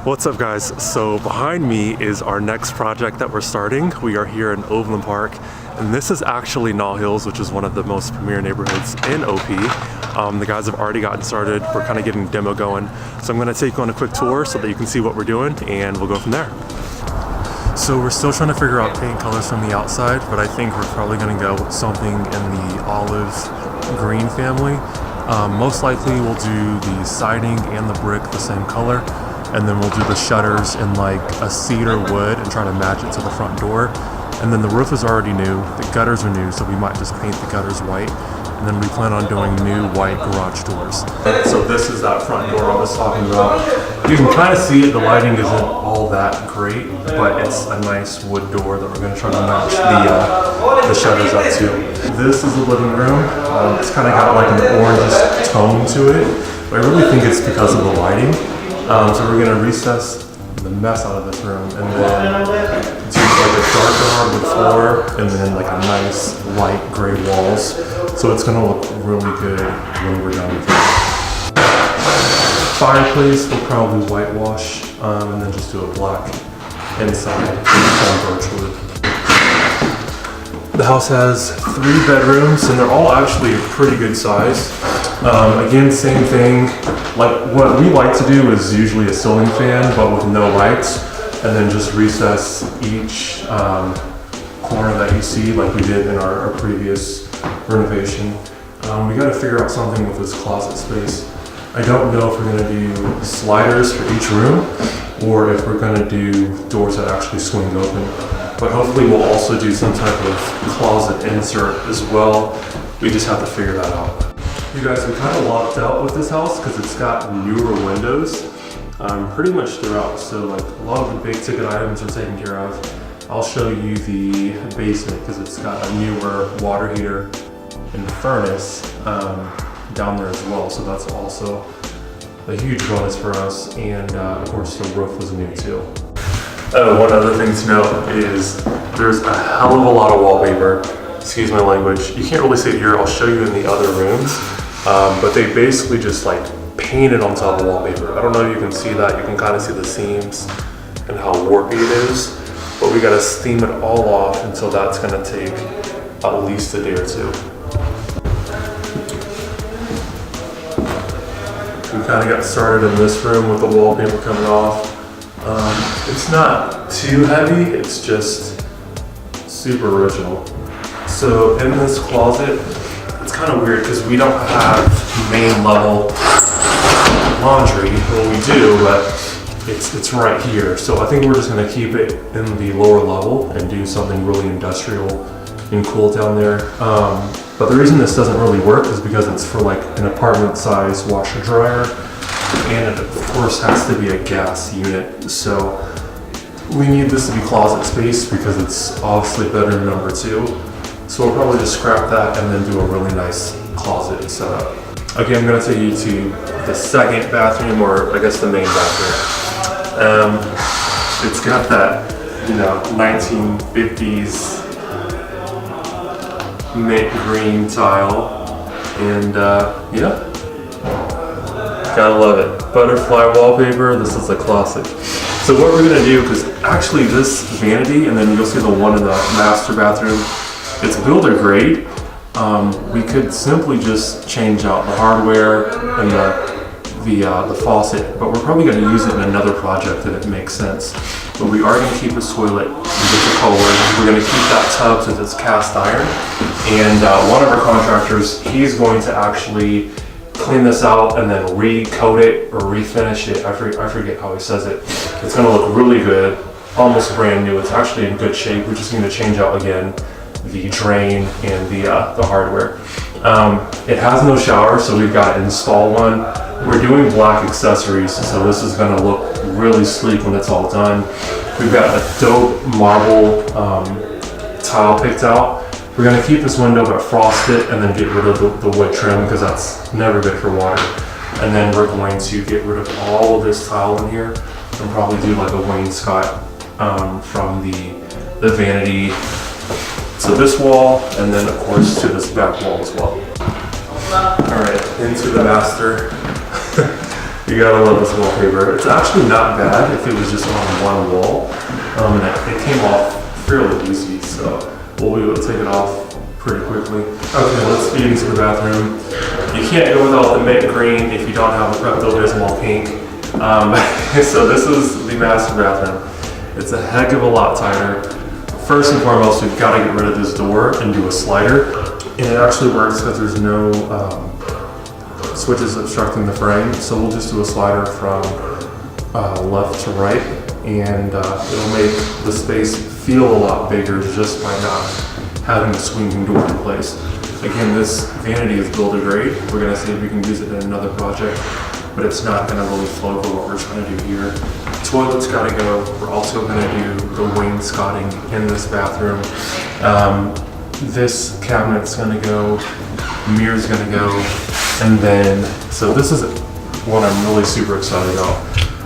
What's up, guys? So behind me is our next project that we're starting. We are here in Overland Park, and this is actually Nall Hills, which is one of the most premier neighborhoods in OP. The guys have already gotten started. We're kind of getting demo going. So I'm gonna take you on a quick tour so that you can see what we're doing, and we'll go from there. So we're still trying to figure out paint colors from the outside, but I think we're probably gonna go with something in the olive green family. Most likely we'll do the siding and the brick the same color, and then we'll do the shutters in like a cedar wood and try to match it to the front door. And then the roof is already new, the gutters are new, so we might just paint the gutters white. And then we plan on doing new white garage doors. So this is that front door I was talking about. You can kind of see it, the lighting isn't all that great, but it's a nice wood door that we're gonna try to match the shutters up to. This is the living room. It's kind of got like an orange tone to it, but I really think it's because of the lighting. So we're gonna recess the mess out of this room and then do like a dark hardwood floor and then like a nice light gray walls. So it's gonna look really good when we're done with it. Fireplace we'll probably whitewash and then just do a black inside on birchwood. The house has 3 bedrooms and they're all actually a pretty good size. Again, same thing. Like what we like to do is usually a ceiling fan, but with no lights, and then just recess each corner that you see, like we did in our previous renovation. We got to figure out something with this closet space. I don't know if we're going to do sliders for each room, or if we're going to do doors that actually swing open. But hopefully we'll also do some type of closet insert as well. We just have to figure that out. You guys, we kind of locked out with this house because it's got newer windows pretty much throughout. So like a lot of the big ticket items are taken care of. I'll show you the basement because it's got a newer water heater and furnace down there as well. So that's also a huge bonus for us. And of course the roof was new too. One other thing to note is there's a hell of a lot of wallpaper. Excuse my language. You can't really see it here. I'll show you in the other rooms. But they basically just like painted on top of wallpaper. I don't know if you can see that. You can kind of see the seams and how warpy it is. But we gotta steam it all off, and so that's gonna take at least a day or two. We kind of got started in this room with the wallpaper coming off. It's not too heavy, it's just super original. So in this closet, it's kind of weird because we don't have main level laundry. Well, we do, but it's right here. So I think we're just gonna keep it in the lower level and do something really industrial and cool down there. But the reason this doesn't really work is because it's for like an apartment size washer dryer, and it of course has to be a gas unit. So we need this to be closet space because it's obviously bedroom number 2. So we'll probably just scrap that and then do a really nice closet setup. Okay, I'm gonna take you to the second bathroom, or I guess the main bathroom. It's got that, 1950s mint green tile, and yeah, gotta love it. Butterfly wallpaper, this is a classic. So what we're gonna do, because actually this vanity, and then you'll see the one in the master bathroom, it's builder grade. We could simply just change out the hardware and the faucet, but we're probably going to use it in another project if it makes sense. But we are going to keep the toilet and get the color. We're going to keep that tub since it's cast iron. And one of our contractors, he's going to actually clean this out and then recoat it or refinish it. I forget how he says it. It's going to look really good, almost brand new. It's actually in good shape. We just need to change out again the drain and the hardware. It has no shower, so we've got to install one. We're doing black accessories, so this is going to look really sleek when it's all done. We've got a dope marble tile picked out. We're going to keep this window but frost it and then get rid of the wood trim because that's never good for water. And then we're going to get rid of all of this tile in here and probably do like a wainscot from the vanity to this wall, and then of course to this back wall as well. All right, into the master. You gotta love this wallpaper. It's actually not bad if it was just on one wall. And it came off fairly easy, so we'll be able to take it off pretty quickly. Okay, let's get into the bathroom. You can't go without the mint green if you don't have a Pepto-Bismol pink. So this is the master bathroom. It's a heck of a lot tighter. First and foremost, we've got to get rid of this door and do a slider. And it actually works because there's no switches obstructing the frame. So we'll just do a slider from left to right, and it'll make the space feel a lot bigger just by not having the swinging door in place. Again, this vanity is builder grade. We're gonna see if we can use it in another project, but it's not gonna really flow for what we're trying to do here. Toilet's gotta go. We're also gonna do the wainscoting in this bathroom. This cabinet's gonna go, mirror's gonna go, and then, so this is what I'm really super excited about.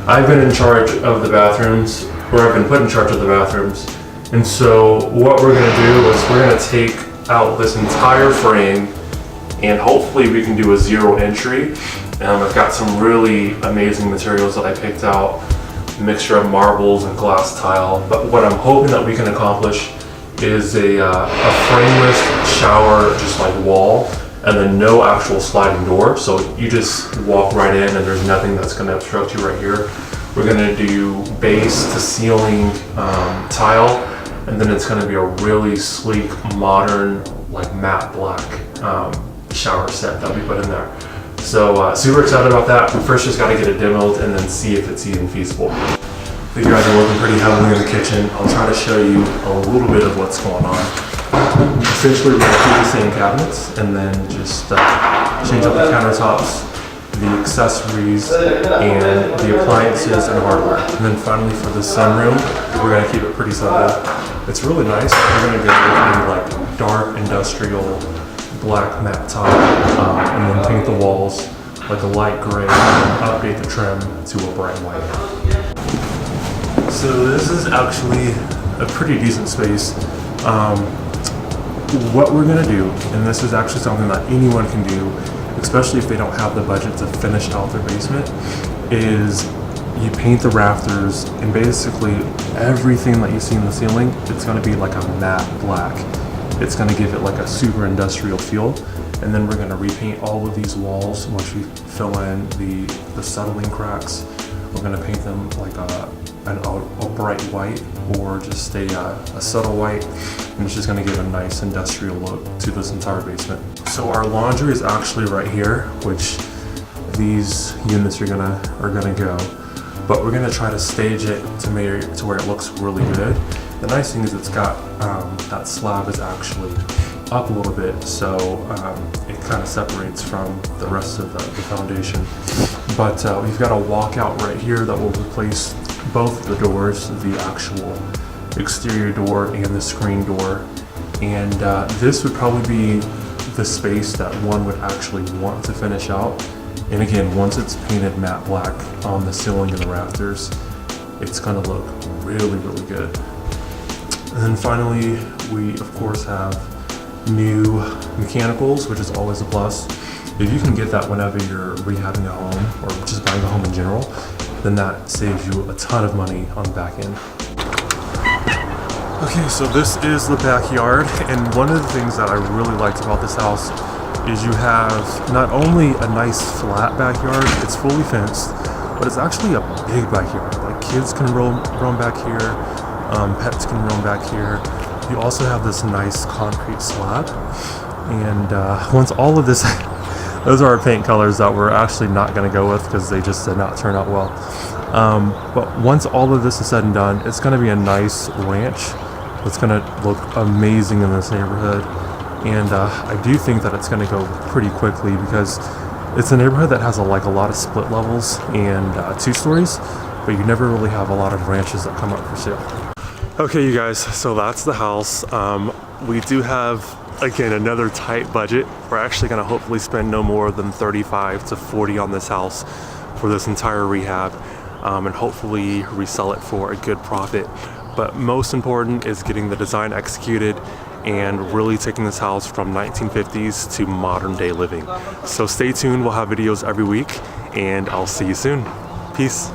I've been in charge of the bathrooms, or I've been put in charge of the bathrooms. And so what we're gonna do is we're gonna take out this entire frame, and hopefully we can do a zero entry. I've got some really amazing materials that I picked out, a mixture of marbles and glass tile. But what I'm hoping that we can accomplish is a frameless shower, just like wall, and then no actual sliding door. So you just walk right in and there's nothing that's gonna obstruct you right here. We're gonna do base to ceiling tile, and then it's gonna be a really sleek, modern, like matte black shower set that we put in there. So super excited about that. We first just gotta get it demoed and then see if it's even feasible. You guys are working pretty heavily in the kitchen. I'll try to show you a little bit of what's going on. Essentially, we're gonna keep the same cabinets and then just change up the countertops, the accessories, and the appliances and hardware. And then finally for the sunroom, we're gonna keep it pretty simple. It's really nice. We're gonna go with a like dark industrial black matte tile, and then paint the walls like a light gray, and update the trim to a bright white. So this is actually a pretty decent space. What we're gonna do, and this is actually something that anyone can do, especially if they don't have the budget to finish out their basement, is you paint the rafters, and basically everything that you see in the ceiling, it's gonna be like a matte black. It's gonna give it like a super industrial feel. And then we're gonna repaint all of these walls once we fill in the settling cracks. We're gonna paint them like a bright white, or just a subtle white, and it's just gonna give a nice industrial look to this entire basement. So our laundry is actually right here, which these units are gonna go, but we're gonna try to stage it to where it looks really good. The nice thing is it's got that slab is actually up a little bit, so it kind of separates from the rest of the foundation. But we've got a walkout right here that will replace both the doors, the actual exterior door and the screen door. And this would probably be the space that one would actually want to finish out. And again, once it's painted matte black on the ceiling and the rafters, it's gonna look really, really good. And then finally, we of course have new mechanicals, which is always a plus. If you can get that whenever you're rehabbing a home or just buying a home in general, then that saves you a ton of money on the back end. Okay, so this is the backyard, and one of the things that I really liked about this house is you have not only a nice flat backyard, it's fully fenced, but it's actually a big backyard. Like kids can roam back here, pets can roam back here. You also have this nice concrete slab, and once all of this, those are our paint colors that we're actually not going to go with because they just did not turn out well. But once all of this is said and done, it's going to be a nice ranch. It's going to look amazing in this neighborhood, and I do think that it's going to go pretty quickly because it's a neighborhood that has a lot of split levels and 2 stories, but you never really have a lot of ranches that come up for sale. Okay, you guys, so that's the house. We do have, again, another tight budget. We're actually going to hopefully spend no more than 35 to 40 on this house for this entire rehab, and hopefully resell it for a good profit. But most important is getting the design executed and really taking this house from 1950s to modern day living. So stay tuned, we'll have videos every week, and I'll see you soon. Peace.